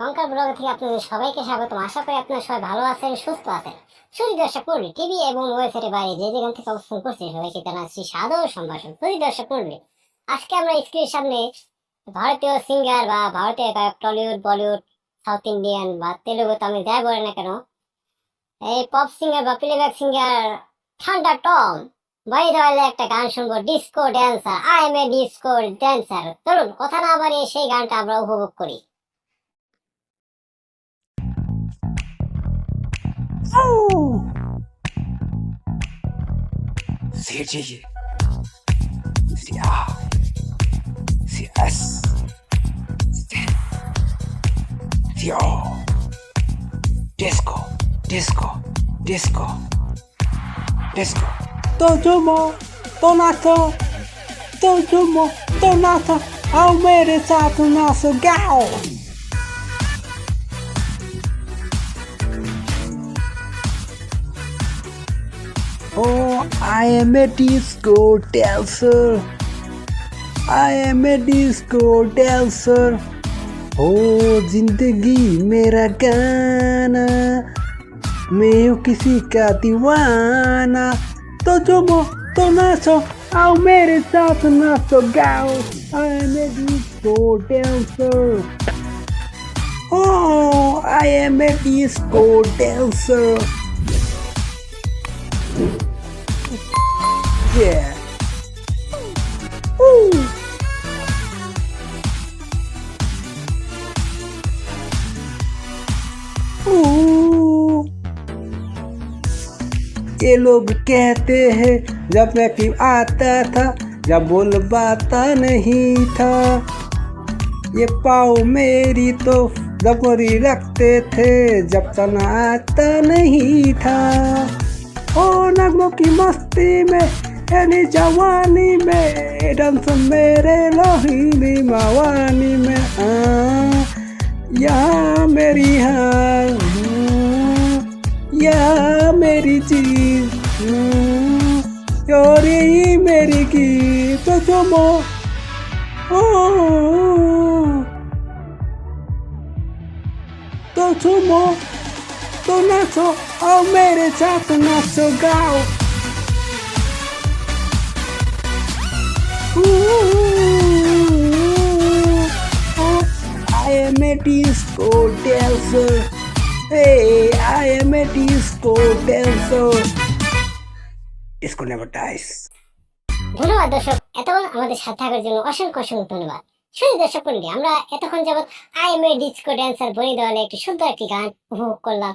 কঙ্কাল ব্লগ থেকে আপনাদের সবাইকে স্বাগতম। আশা করি আপনারা সবাই ভালো আছেন, সুস্থ আছেন। দর্শক মন্ডলী, টিভি এবং ওয়েবসাইটের বাইরে যে যেখান থেকে অবস্থান করছে সবাইকে জানাচ্ছি সাদর সম্ভাষণ। দর্শক মন্ডলী, আজকে আমরা স্ক্রিনের সামনে ভারতীয় সিঙ্গার বা ভারতীয় গায়ক, টলিউড, বলিউড, সাউথ ইন্ডিয়ান বা তেলুগু, তামিল যাই বলে না কেন, এই পপ সিঙ্গার বা প্লেব্যাক সিঙ্গার ঠান্ডা টম বলে একটা গান শুনবো, disco dancer. I M A disco dancer. চলুন কথা না বাড়িয়ে সেই গানটা আমরা উপভোগ করি। C G C R C S C O Disco Disco Disco Disco तो झूमो तो नाचो तो झूमो तो नाचो आओ मेरे साथ नाचो गाओ Oh, I am a disco dancer. I am a disco dancer. Oh, जिंदगी मेरा गाना, मैं हूँ किसी का दीवाना। तो झूमो तो नाचो, आओ मेरे साथ नाचो गाओ। I am a disco dancer. Oh, I am a disco dancer. Yeah. Ooh. Ooh. ये लोग कहते हैं जब मैं फिल्म आता था, जब बोल पाता नहीं था, ये पाँव मेरी तो जबरी रखते थे जब तना आता नहीं था। ओ नगमों की मस्ती में यानी जवानी में डांस मेरे लोहीनी मवानी में यहाँ मेरी हार यहाँ मेरी चीज और यही मेरी गीत तो झूमो तो झूमो तो नाचो आओ मेरे साथ नाचो गाओ। I am a disco dancer. Hey, I am a disco dancer. Disco never dies. ধন্যবাদ দর্শক, এতক্ষণ আমাদের সাথে থাকার জন্য অসংখ্য ধন্যবাদ। দর্শক মন্ডলী, আমরা এতক্ষণ যাবৎ I M A disco dancer বনি দেওয়ালে একটি সুন্দর একটি গান উপভোগ করলাম।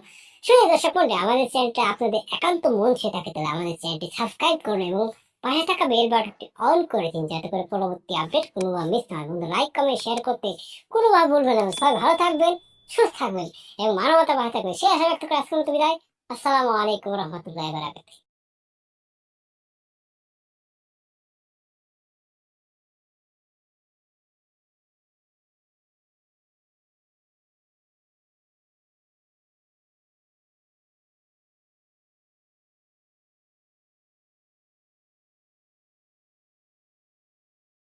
দর্শক মন্ডলী, আমাদের চ্যানেলটা আপনাদের একান্ত মন ছুঁয়ে থাকে, তাহলে আমাদের চ্যানেলটি সাবস্ক্রাইব করুন এবং পাশে থাকা বেল বাটনটি অন করে দিন, যাতে করে পরবর্তী আপডেট কোনোভাবে মিস না হয়। বন্ধু, লাইক কমেন্ট শেয়ার করতে কোনোভাবে ভুলবেন না। সবাই ভালো থাকবেন, সুস্থ থাকবেন এবং মানবতা ভালো থাকবেন, সে আশা ব্যক্ত করে আজকের মতো বিদায়। আসসালামু আলাইকুম রহমতুল্লাহি ওয়া বারাকাতুহু।